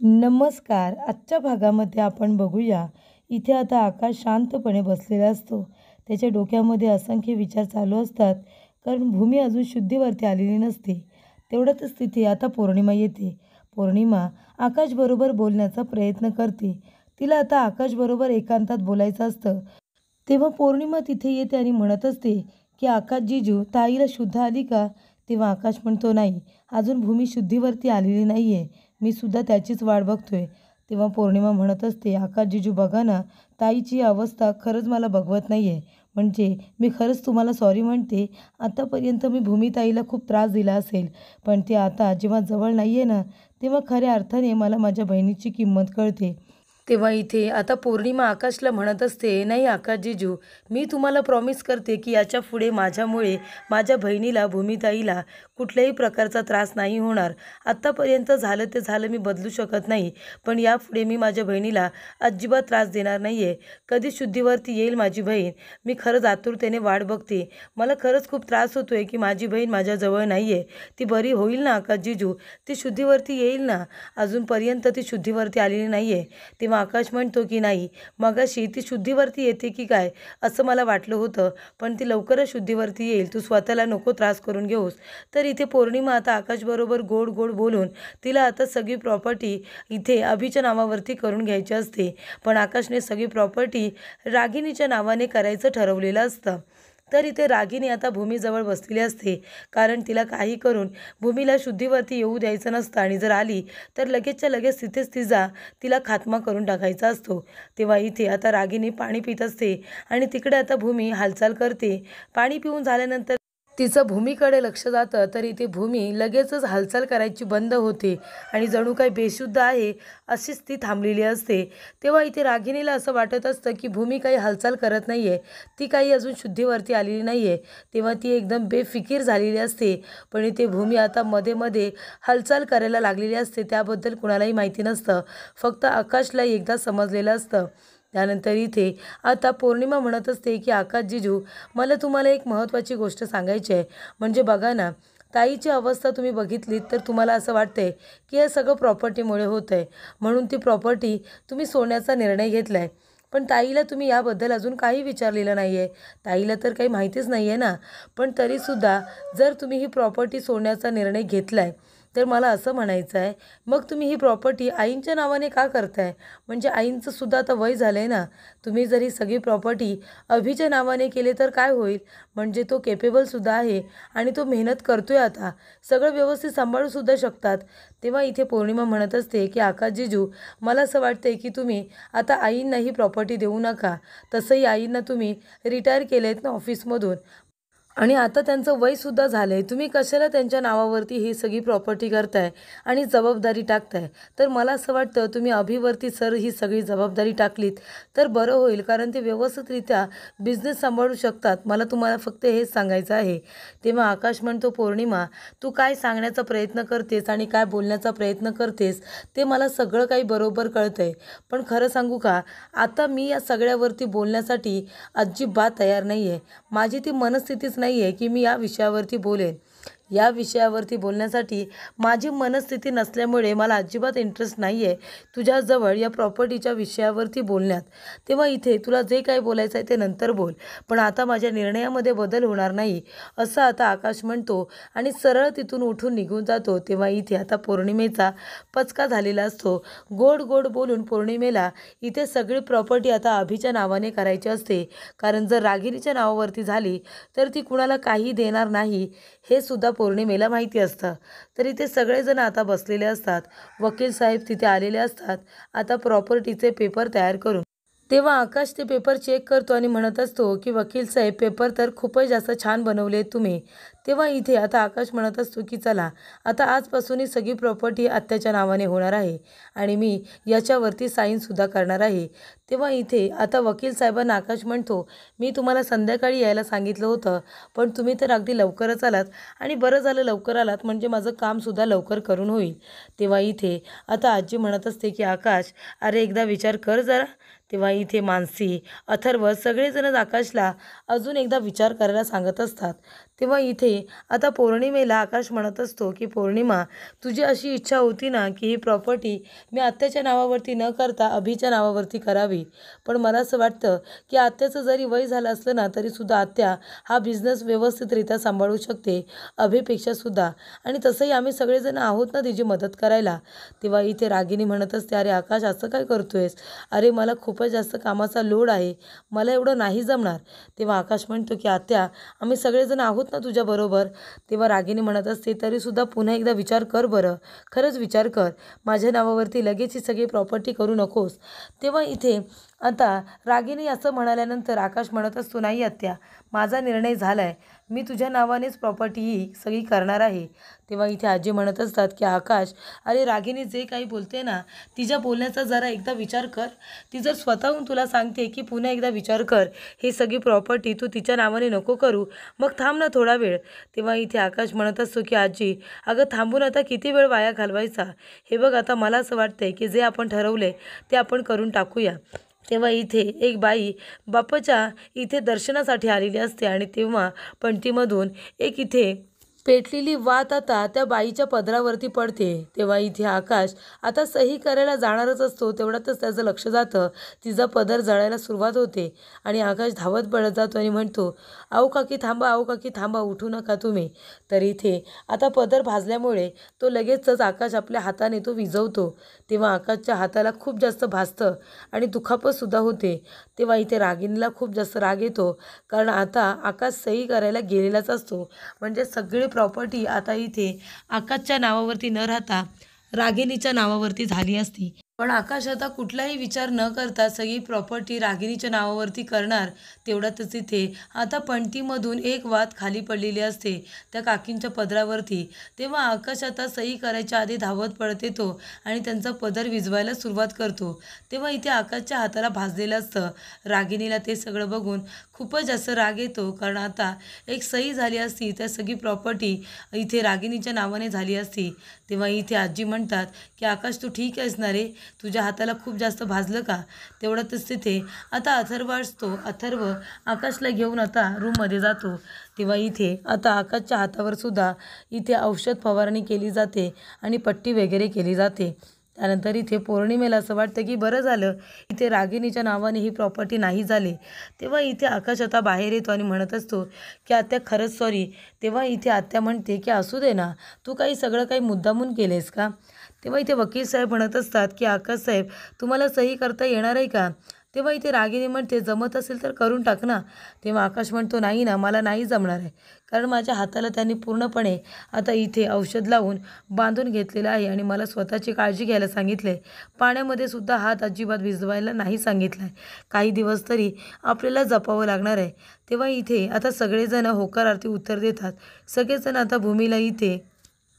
नमस्कार. आजच्या भागामध्ये आपण बघूया. इथे आता आकाश शांतपणे बसलेला असतो. त्याच्या डोक्यामध्ये असंख्य विचार चालू असतात, कारण भूमी अजून शुद्धीवरती आलेली नसते. तेवढ्यातच तिथे आता पौर्णिमा येते. पौर्णिमा आकाशबरोबर बोलण्याचा प्रयत्न करते. तिला आता आकाशबरोबर एकांतात बोलायचं असतं. तेव्हा पौर्णिमा तिथे येते आणि म्हणत असते, की "आकाश जीजू, ताईला शुद्ध आली का?" तेव्हा आकाश म्हणतो, "नाही, अजून भूमी शुद्धीवरती आलेली नाहीये. मी सुद्धा त्याचीच वाट बघतोय." तेव्हा पौर्णिमा म्हणत असते, "आकाश जीजू बघा ना, ताईची ही अवस्था खरंच मला बघवत नाहीये. म्हणजे मी खरंच तुम्हाला सॉरी म्हणते. आतापर्यंत मी भूमीताईला खूप त्रास दिला असेल, पण ती आता जेव्हा जवळ नाहीये ना, तेव्हा खऱ्या अर्थाने मला माझ्या बहिणीची किंमत कळते." तेव्हा इथे आता पौर्णिमा आकाशला म्हणत असते, "नाही आकाश जीजू, मी तुम्हाला प्रॉमिस करते की याच्यापुढे माझ्यामुळे माझ्या बहिणीला, भूमिताईला कुठल्याही प्रकारचा त्रास नाही होणार. आत्तापर्यंत झालं ते झालं, मी बदलू शकत नाही. पण यापुढे मी माझ्या बहिणीला अजिबात त्रास देणार नाही आहे. कधी शुद्धीवरती येईल माझी बहीण, मी खरंच आतुरतेने वाट बघते. मला खरंच खूप त्रास होतोय की माझी बहीण माझ्याजवळ नाही आहे. ती बरी होईल ना आकाश जीजू? ती शुद्धीवरती येईल ना? अजूनपर्यंत ती शुद्धीवरती आलेली नाही आहे." तेव्हा आकाश म्हणतो की "नाही, मगाशी ती शुद्धीवरती येते की काय असं मला वाटलं होतं, पण ती लवकरच शुद्धीवरती येईल. तू स्वतःला नको त्रास करून घेऊस." तर इथे पौर्णिमा आता आकाशबरोबर गोड गोड बोलून तिला आता सगळी प्रॉपर्टी इथे अभिच्या नावावरती करून घ्यायची असते. पण आकाशने सगळी प्रॉपर्टी रागिणीच्या नावाने करायचं ठरवलेलं असतं. तर इथे रागिनी आता भूमीजवळ बसलेली असते, कारण तिला काही करून भूमीला शुद्धीवरती येऊ द्यायचं नसतं आणि जर आली तर लगेचच्या लगेच तिथेच तिला खात्मा करून टाकायचा असतो. तेव्हा इथे आता रागिनी पाणी पित असते आणि तिकडे आता भूमी हालचाल करते. पाणी पिऊन झाल्यानंतर तिचं भूमीकडे लक्ष जातं, तर इथे भूमी लगेचच हालचाल करायची बंद होते आणि जणू काही बेशुद्ध आहे अशीच ती थांबलेली असते. तेव्हा इथे रागिणीला असं वाटत असतं की भूमी काही हालचाल करत नाही आहे, ती काही अजून शुद्धीवरती आलेली नाही आहे. तेव्हा ती एकदम बेफिकीर झालेली असते. पण इथे भूमी आता मध्ये मध्ये हालचाल करायला लागलेली असते. त्याबद्दल कुणालाही माहिती नसतं, फक्त आकाशला एकदा समजलेलं असतं. त्यानंतर इथे आता पौर्णिमा म्हणत असते की "आकाश जीजू, मला तुम्हाला एक महत्त्वाची गोष्ट सांगायची आहे. म्हणजे बघा ना, ताईची अवस्था तुम्ही बघितलीत तर तुम्हाला असं वाटतंय की हे सगळं प्रॉपर्टीमुळे होतं आहे, म्हणून ती प्रॉपर्टी तुम्ही सोडण्याचा निर्णय घेतला आहे. पण ताईला तुम्ही याबद्दल अजून काही विचारलेलं नाही आहे. ताईला तर काही माहितीच नाही आहे ना. पण तरीसुद्धा जर तुम्ही ही प्रॉपर्टी सोडण्याचा निर्णय घेतला आहे, तर मला असं म्हणायचं आहे, मग तुम्ही ही प्रॉपर्टी आईंच्या नावाने का करताय? म्हणजे आईंचं सुद्धा आता वय झालं आहे ना. तुम्ही जर ही सगळी प्रॉपर्टी अभिच्या नावाने केली तर काय होईल? म्हणजे तो केपेबलसुद्धा आहे आणि तो मेहनत करतोय आता. सगळं व्यवस्थित सांभाळूसुद्धा शकतात." तेव्हा इथे पौर्णिमा म्हणत असते की "आकाश जीजू, मला असं वाटतंय की तुम्ही आता आईंना ही प्रॉपर्टी देऊ नका. तसंही आईंना तुम्ही रिटायर केले आहेत ना ऑफिसमधून. आणि आता त्यांचं वयसुद्धा झालं आहे. तुम्ही कशाला त्यांच्या नावावरती ही सगळी प्रॉपर्टी करताय आणि जबाबदारी टाकताय? तर मला असं वाटतं तुम्ही अभिवरती सर ही सगळी जबाबदारी टाकलीत तर बरं होईल, कारण ते व्यवस्थितरित्या बिझनेस सांभाळू शकतात. मला तुम्हाला फक्त हेच सांगायचं आहे." तेव्हा आकाश म्हणतो, "पौर्णिमा, तू काय सांगण्याचा प्रयत्न करतेस आणि काय बोलण्याचा प्रयत्न करतेस ते मला सगळं काही बरोबर कळतंय. पण खरं सांगू का, आता मी या सगळ्यावरती बोलण्यासाठी अजिबात तयार नाही आहे. माझी ती मनस्थितीच नाही आहे की मी या विषयावरती बोलेन. या विषयावरती बोलण्यासाठी माझी मनस्थिती नसल्यामुळे मला अजिबात इंटरेस्ट नाही आहे तुझ्याजवळ या प्रॉपर्टीच्या विषयावरती बोलण्यात. तेव्हा इथे तुला जे काही बोलायचं आहे ते नंतर बोल, पण आता माझ्या निर्णयामध्ये बदल होणार नाही." असं आता आकाश म्हणतो आणि सरळ तिथून उठून निघून जातो. तेव्हा इथे आता पौर्णिमेचा पचका झालेला असतो. गोड गोड बोलून पौर्णिमेला इथे सगळी प्रॉपर्टी आता अभिच्या नावाने करायची असते, कारण जर रागिणीच्या नावावरती झाली तर ती कुणाला काही देणार नाही हे सुद्धा पौर्णिमेला माहिती असतं. तर इथे सगळेजण आता बसलेले असतात. वकील साहेब तिथे आलेले असतात आता प्रॉपर्टीचे पेपर तयार करून. तेव्हा आकाश ते पेपर चेक करतो आणि म्हणत असतो की "वकील साहेब, पेपर तर खूपच जास्त छान बनवले तुम्ही." तेव्हा इथे आता आकाश म्हणत असतो की "चला, आता आजपासून ही सगळी प्रॉपर्टी आत्याच्या नावाने होणार आहे आणि मी याच्यावरती साईनसुद्धा करणार आहे." तेव्हा इथे आता वकील साहेबांना आकाश म्हणतो, "मी तुम्हाला संध्याकाळी यायला सांगितलं होतं, पण तुम्ही तर अगदी लवकरच आलात आणि बरं झालं लवकर आलात, म्हणजे माझं कामसुद्धा लवकर करून होईल." तेव्हा इथे आता आजी म्हणत असते की "आकाश, अरे एकदा विचार कर जरा." तेव्हा इथे मानसी, अथर्व सगळेजणच आकाशला अजून एकदा विचार करायला सांगत असतात. तेव्हा इथे आता पौर्णिमेला आकाश म्हणत असतो की पौर्णिमा, तुझी अशी इच्छा होती ना की ही प्रॉपर्टी मी आत्याच्या नावावरती न करता अभिच्या नावावरती करावी, पण मला असं वाटतं की आत्याचं जरी वय झालं असलं ना तरीसुद्धा आत्या हा बिझनेस व्यवस्थितरित्या सांभाळू शकते अभिपेक्षा सुद्धा, आणि तसंही आम्ही सगळेजण आहोत ना तिची मदत करायला. तेव्हा इथे रागिनी म्हणत असते, अरे आकाश असं काय करतोयस, अरे मला खूपच जास्त कामाचा लोड आहे, मला एवढं नाही जमणार. तेव्हा आकाश म्हणतो की आत्या आम्ही सगळेजण आहोत ना तुझ्याबरोबर. तेव्हा रागिनी म्हणत असते, तरीसुद्धा पुन्हा एकदा विचार कर बरं, खरंच विचार कर, माझ्या नावावरती लगेच ही सगळी प्रॉपर्टी करू नकोस. तेव्हा इथे आता रागिनी असं म्हणाल्यानंतर आकाश म्हणत असतो, नाही आत्या, माझा निर्णय झाला आहे, मी तुझ्या नावानेच प्रॉपर्टी ही सगळी करणार आहे. तेव्हा इथे आजी म्हणत असतात की आकाश, अरे रागिनी जे काही बोलते ना तिच्या बोलण्याचा जरा एकदा विचार कर, ती जर स्वतःहून तुला सांगते की पुन्हा एकदा विचार कर, ही सगळी प्रॉपर्टी तू तिच्या नावाने नको करू, मग थांब ना थोडा वेळ. तेव्हा इथे आकाश म्हणत असतो की आजी, अगं थांबून आता किती वेळ वाया घालवायचा, हे बघ आता मला असं वाटतंय की जे आपण ठरवले ते आपण करून टाकूया. तेव्हा इथे एक बाई बाप्पाच्या इथे दर्शनासाठी आलेली असते आणि तेव्हा पणतीमधून एक इथे पेटलेली वात आता त्या बाईच्या पदरावरती पडते. तेव्हा इथे आकाश आता सही करायला जाणारच असतो, तेवढ्यातच त्याचं लक्ष जातं, तिचा पदर जळायला सुरुवात होते आणि आकाश धावत पडत जातो आणि म्हणतो, अहो काकी थांबा, अहो काकी थांबा, उठू नका तुम्ही. तर इथे आता पदर भाजल्यामुळे तो लगेचच आकाश आपल्या हाताने तो विझवतो. तेव्हा आकाशच्या हाताला खूप जास्त भाजतं आणि दुखापतसुद्धा होते. तेव्हा इथे रागिनीला खूप जास्त राग येतो, कारण आता आकाश सही करायला गेलेलाच असतो, म्हणजे सगळी प्रॉपर्टी आता इथे आकाशच्या नावावरती न राहता रागिनीच्या नावावरती झाली असती. पण आकाश आता कुठलाही विचार न करता सगळी प्रॉपर्टी रागिनीच्या नावावरती करणार. तेवढ्यातच इथे आता पणतीमधून एक वात खाली पडलेली असते त्या काकींच्या पदरावरती. तेव्हा आकाश आता सही करायच्या आधी धावत पडत येतो आणि त्यांचा पदर विझवायला सुरुवात करतो. तेव्हा इथे आकाशच्या हाताला भाजलेलं असतं. रागिनीला ते सगळं बघून खूपच जास्त राग येतो, कारण आता एक सही झाली असती, त्या सगळी प्रॉपर्टी इथे रागिनीच्या नावाने झाली असती. तेव्हा इथे आजी म्हणतात की आकाश तू ठीक आहेस ना रे, तुझ्या हाताला खूप जास्त भाजलं का. तेवढ्यातच तिथे आता अथर्व असतो. अथर्व आकाशला घेऊन आता रूममध्ये जातो. तेव्हा इथे आता आकाशच्या हातावर सुद्धा इथे औषध फवारणी केली जाते आणि पट्टी वगैरे केली जाते. त्यानंतर इथे पौर्णिमेला असं वाटतं की बरं झालं इथे रागिनीच्या नावाने ही प्रॉपर्टी नाही झाली. तेव्हा इथे आकाश आता बाहेर येतो आणि म्हणत असतो की आत्या खरंच सॉरी. तेव्हा इथे आत्या म्हणते की असू दे ना, तू काही सगळं काही मुद्दामून केलेस का. तेव्हा इथे वकील साहेब म्हणत असतात की आकाश साहेब, तुम्हाला सही करता येणार आहे का. तेव्हा इथे रागिनी म्हणते, जमत असेल तर करून टाक ना. तेव्हा आकाश म्हणतो, नाही ना, मला नाही जमणार आहे, कारण माझ्या हाताला त्यांनी पूर्णपणे आता इथे औषध लावून बांधून घेतलेलं आहे आणि मला स्वतःची काळजी घ्यायला सांगितलं आहे. पाण्यामध्ये सुद्धा हात अजिबात भिजवायला नाही सांगितलं आहे. काही दिवस तरी आपल्याला जपावं लागणार आहे. तेव्हा इथे आता सगळेजण होकारार्थी उत्तर देतात. सगळेजण आता भूमीला इथे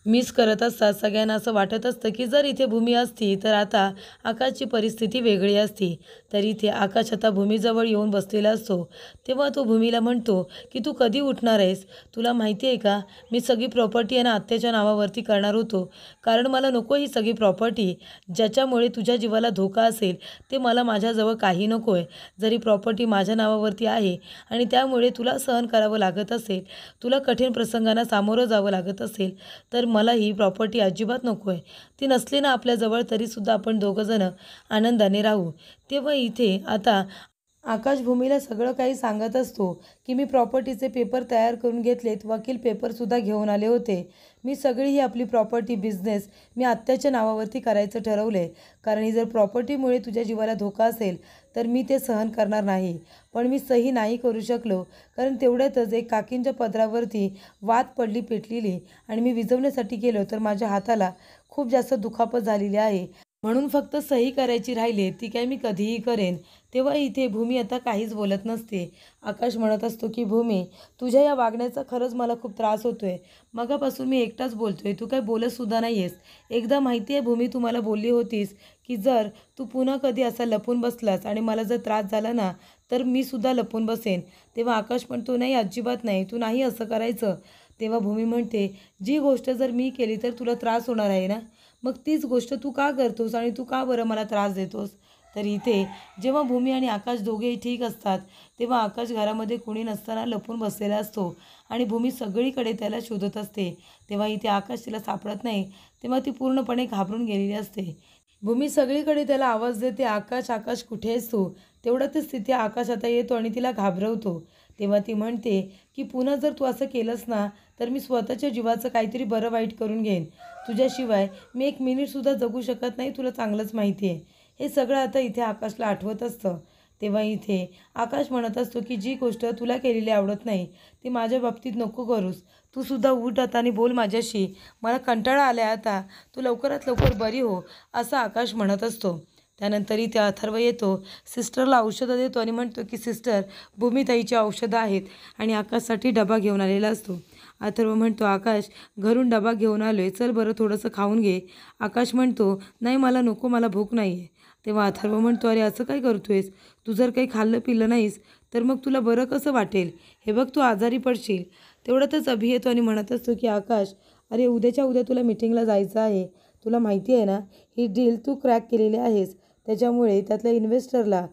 मिस करत असतात. सगळ्यांना असं वाटत असतं की जर इथे भूमी असती तर आता आकाशची परिस्थिती वेगळी असती. तर इथे आकाश आता भूमीजवळ येऊन बसलेला असतो. तेव्हा तो भूमीला म्हणतो की तू कधी उठणार आहेस, तुला माहिती आहे का, मी सगळी प्रॉपर्टी आहे ना आत्याच्या नावावरती करणार होतो, कारण मला नको ही सगळी प्रॉपर्टी, ज्याच्यामुळे तुझ्या जीवाला धोका असेल ते मला माझ्याजवळ काही नको आहे. जरी प्रॉपर्टी माझ्या नावावरती आहे आणि त्यामुळे तुला सहन करावं लागत असेल, तुला कठीण प्रसंगांना सामोरं जावं लागत असेल, तर मला ही प्रॉपर्टी अजिबात नको आहे. ती नसली ना आपल्याजवळ तरीसुद्धा आपण दोघंजणं आनंदाने राहू. तेव्हा इथे आता आकाश भूमीला सगळं काही सांगत असतो की मी प्रॉपर्टीचे पेपर तयार करून घेतलेत, वकील पेपरसुद्धा घेऊन आले होते. मी सगळी ही आपली प्रॉपर्टी बिझनेस मी आत्याच्या नावावरती करायचं ठरवलं आहे, कारण ही जर प्रॉपर्टीमुळे तुझ्या जीवाला धोका असेल तर मी ते सहन करणार नाही. पण मी सही नाही करू शकलो, कारण तेवढ्यातच एक काकींच्या पदरावरती वात पडली पेटलेली आणि मी विझवण्यासाठी गेलो तर माझ्या हाताला खूप जास्त दुखापत झालेली आहे, म्हणून फक्त सही करायची राहिली, ती काय मी कधीही करेन. तेव्हा इथे भूमी आता काहीच बोलत नसते. आकाश म्हणत असतो की भूमी, तुझ्या या वागण्याचा खरंच मला खूप त्रास होतोय. मगापासून मी एकटाच बोलतोय, तू काय बोलतसुद्धा नाही आहेस. एकदा माहिती आहे भूमी, तू मला बोलली होतीस की जर तू पुन्हा कधी असा लपून बसलास आणि मला जर त्रास झाला ना तर मी सुद्धा लपून बसेन. तेव्हा आकाश म्हणतो, नाही अजिबात नाही, तू नाही असं करायचं. तेव्हा भूमी म्हणते, जी गोष्ट जर मी केली तर तुला त्रास होणार आहे ना, मग तीच गोष्ट तू का करतोस आणि तू का बरं मला त्रास देतोस. तर इथे जेव्हा भूमी आणि आकाश दोघेही ठीक असतात तेव्हा आकाश घरामध्ये कोणी नसताना लपून बसलेला असतो आणि भूमी सगळीकडे त्याला शोधत असते. तेव्हा इथे आकाश तिला सापडत नाही. तेव्हा ती पूर्णपणे घाबरून गेलेली असते. भूमी सगळीकडे त्याला आवाज देते, आकाश आकाश कुठे आहेस तू? तेवढ्यातच तिथे आकाश आता येतो आणि तिला घाबरवतो. तेव्हा ती म्हणते की पुन्हा जर तू असं केलंस ना तर मी स्वतःच्या जीवाचं काहीतरी बरं वाईट करून घेईन. तुझ्याशिवाय मी एक मिनिटसुद्धा जगू शकत नाही, तुला चांगलंच माहिती आहे. हे सगळं आता इथे आकाशला आठवत असतं. तेव्हा इथे आकाश म्हणत असतो की जी गोष्ट तुला केलेली आवडत नाही ती माझ्या बाबतीत नको करूस. तू सुद्धा उठ आता आणि बोल माझ्याशी. मला कंटाळा आला आहे आता. तू लवकरात लवकर बरी हो, असं आकाश म्हणत असतो. त्यानंतर इथे अथर्व येतो, सिस्टरला औषधं देतो आणि म्हणतो की सिस्टर भूमिताईची औषधं आहेत आणि आकाशसाठी डबा घेऊन आलेला असतो. अथर्व म्हणतो, आकाश घरून डबा घेऊन आलो आहे, चल बरं थोडंसं खाऊन घे. आकाश म्हणतो, नाही मला नको, मला भूक नाही आहे. तेव्हा अथर्व म्हणतो, अरे असं काय करतोयस? तू जर काही खाल्लं पिलं नाहीस तर मग तुला बरं कसं वाटेल? हे बघ तू आजारी पडशील. तेवढ्यातच अभि येतो आणि म्हणत असतो की आकाश अरे उद्याच्या उद्या तुला मीटिंगला जायचं आहे. तुला माहिती आहे ना ही डील तू क्रॅक केलेली आहेस. त्याच्यामुळे त्यातल्या इन्व्हेस्टरला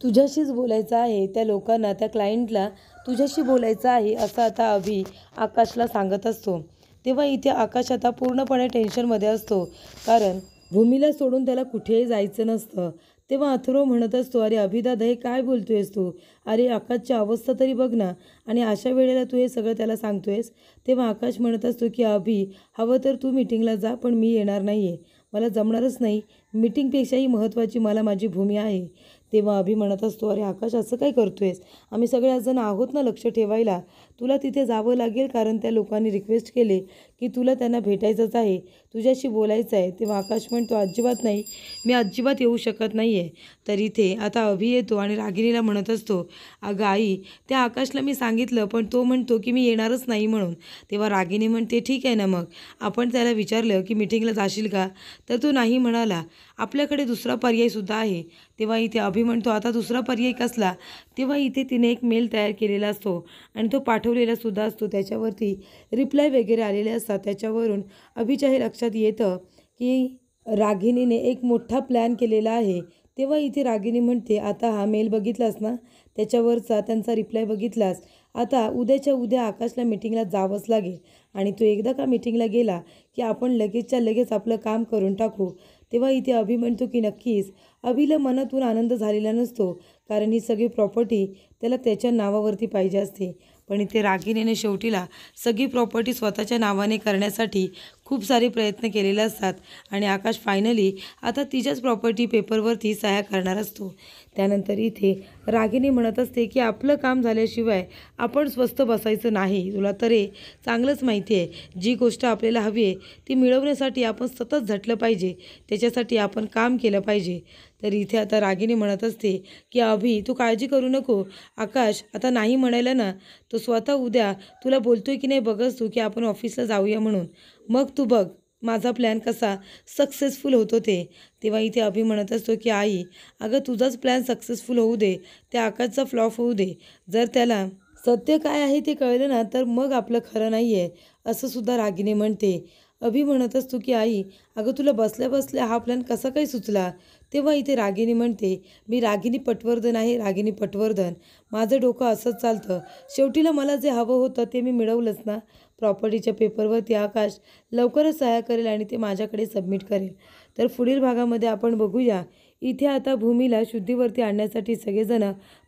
तुझ्याशीच बोलायचं आहे, त्या लोकांना त्या क्लायंटला तुझ्याशी बोलायचं आहे, असं आता अभि आकाशला सांगत असतो. तेव्हा इथे आकाश आता पूर्णपणे टेन्शनमध्ये असतो कारण भूमीला सोडून त्याला कुठेही जायचं नसतं. तेव्हा अथर्व म्हणत असतो, अरे अभिदादा हे काय बोलतोयस तू? अरे आकाशची अवस्था तरी बघ ना आणि अशा वेळेला तू हे सगळं त्याला सांगतोयस. तेव्हा आकाश म्हणत असतो की अभि हवं तर तू मीटिंगला जा पण मी येणार नाही आहे. मला जमणारच नाही. मीटिंगपेक्षाही महत्त्वाची मला माझी भूमी आहे. तेव्हा अभि म्हणत असतो, अरे आकाश असं काय करतोयस? आम्ही सगळेजण आहोत ना लक्ष ठेवायला. तुला तिथे जावं लागेल कारण त्या लोकांनी रिक्वेस्ट केले की तुला त्यांना भेटायचंच आहे, तुझ्याशी बोलायचं आहे. तेव्हा आकाश म्हणतो, अजिबात नाही, मी अजिबात येऊ शकत नाही आहे. तर इथे आता अभि येतो आणि रागिणीला म्हणत असतो, अगं आई त्या आकाशला मी सांगितलं पण तो म्हणतो की मी येणारच नाही म्हणून. तेव्हा रागिणी म्हणते, ठीक आहे ना मग. आपण त्याला विचारलं की मीटिंगला जाशील का तर तो नाही म्हणाला. आपल्याकडे दुसरा पर्यायसुद्धा आहे. तेव्हा इथे अभि म्हणतो, आता दुसरा पर्याय कसला? तेव्हा इथे तिने एक मेल तयार केलेला असतो आणि तो पाठवलेला सुद्धा असतो. त्याच्यावरती रिप्लाय वगैरे आलेले असतात. त्याच्यावरून अभिच्या हे लक्षात येतं की रागिणीने एक मोठा प्लॅन केलेला आहे. तेव्हा इथे रागिणी म्हणते, आता हा मेल बघितलास ना, त्याच्यावरचा त्यांचा रिप्लाय बघितलास, आता उद्याच्या उद्या आकाशला मीटिंगला जावंच लागेल आणि तो एकदा का मीटिंगला गेला की आपण लगेचच्या लगेच आपलं काम करून टाकू. तेव्हा इथे अभि म्हणतो की नक्कीच. अभिला मनातून आनंद झालेला नसतो कारण ही सगळी प्रॉपर्टी त्याला त्याच्या नावावरती पाहिजे असते. पण इथे रागिणीने शेवटीला सगळी प्रॉपर्टी स्वतःच्या नावाने करण्यासाठी खूप सारे प्रयत्न केलेले असतात आणि आकाश फायनली आता तिच्याच प्रॉपर्टी पेपरवरती सह्या करणार असतो. त्यानंतर इथे रागिणी म्हणत असते की आपलं काम झाल्याशिवाय आपण स्वस्थ बसायचं नाही. तुला तर हे चांगलंच माहिती आहे, जी गोष्ट आपल्याला हवी आहे ती मिळवण्यासाठी आपण सतत झटलं पाहिजे, त्याच्यासाठी आपण काम केलं पाहिजे. तर इथे आता रागिणी म्हणत असते की अभि तू काळजी करू नको. आकाश आता नाही म्हणायला ना, तो स्वतः उद्या तुला बोलतोय की नाही बघच तू की आपण ऑफिसला जाऊया म्हणून. मग तू बघ माझा प्लॅन कसा सक्सेसफुल होतो ते. तेव्हा इथे अभि म्हणत असतो की आई अगं तुझाच प्लॅन सक्सेसफुल होऊ दे, त्या आकाशचा फ्लॉप होऊ दे. जर त्याला सत्य काय आहे ते कळलं ना तर मग आपलं खरं नाही आहे, असं सुद्धा रागिणी म्हणते. अभि म्हणत असतो की आई अगं तुला बसल्या बसल्या हा प्लॅन कसा काय सुचला? तेव्हा इथे रागिणी म्हणते, मी रागिणी पटवर्धन आहे, रागिणी पटवर्धन. माझं डोकं असंच चालतं. शेवटीला मला जे हवं होतं ते मी मिळवलंच ना. प्रॉपर्टीच्या पेपरवरती आकाश लवकरच सह्या करेल आणि ते माझ्याकडे सबमिट करेल. तर पुढील भागामध्ये आपण बघूया. इथे आता भूमीला शुद्धीवरती आणण्यासाठी सगळेजण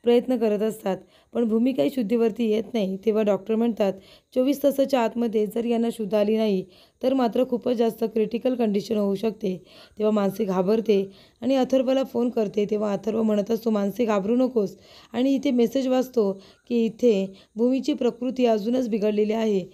प्रयत्न करत असतात पण भूमी काही शुद्धीवरती येत नाही. तेव्हा डॉक्टर म्हणतात 24 तासाच्या आतमध्ये जर यांना शुद्ध आली नाही तर मात्र खूपच जास्त क्रिटिकल कंडिशन होऊ शकते. तेव्हा मानसी घाबरते आणि अथर्वला फोन करते. तेव्हा अथर्व म्हणत असतो, मानसी घाबरू नकोस. आणि इथे मेसेज वाचतो की इथे भूमीची प्रकृती अजूनच बिघडलेली आहे,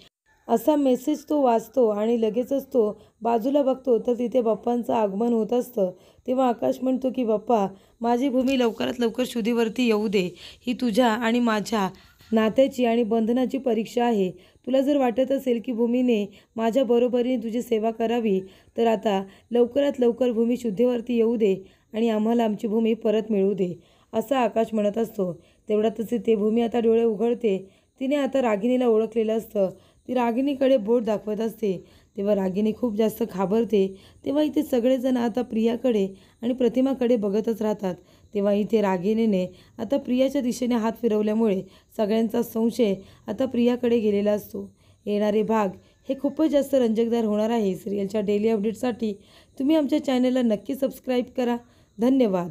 असा मेसेज तो वाचतो आणि लगेचच तो बाजूला बघतो तर तिथे बाप्पांचं आगमन होत असतं. तेव्हा आकाश म्हणतो की बाप्पा माझी भूमी लवकरात लवकर शुद्धीवरती येऊ दे. ही तुझ्या आणि माझ्या नात्याची आणि बंधनाची परीक्षा आहे. तुला जर वाटत असेल की भूमीने माझ्या बरोबरीने तुझी सेवा करावी तर आता लवकरात लवकर भूमी शुद्धीवरती येऊ दे आणि आम्हाला आमची भूमी परत मिळू दे, असं आकाश म्हणत असतो. तेवढ्यातच ते भूमी आता डोळे उघडते. तिने आता रागिणीला ओळखलेलं असतं. ती रागिणीकडे बोट दाखवत असते. तेव्हा रागिनी खूप जास्त घाबरते. तेव्हा इथे सगळेजण आता प्रियाकडे आणि प्रतिमाकडे बघतच राहतात. तेव्हा इथे रागिनीने आता प्रियाच्या दिशेने हात फिरवल्यामुळे सगळ्यांचा संशय आता प्रियाकडे गेलेला असतो. येणारे भाग हे खूपच जास्त रंजकदार होणार आहे. सिरियलच्या डेली अपडेटसाठी तुम्ही आमच्या चॅनलला नक्की सबस्क्राईब करा. धन्यवाद.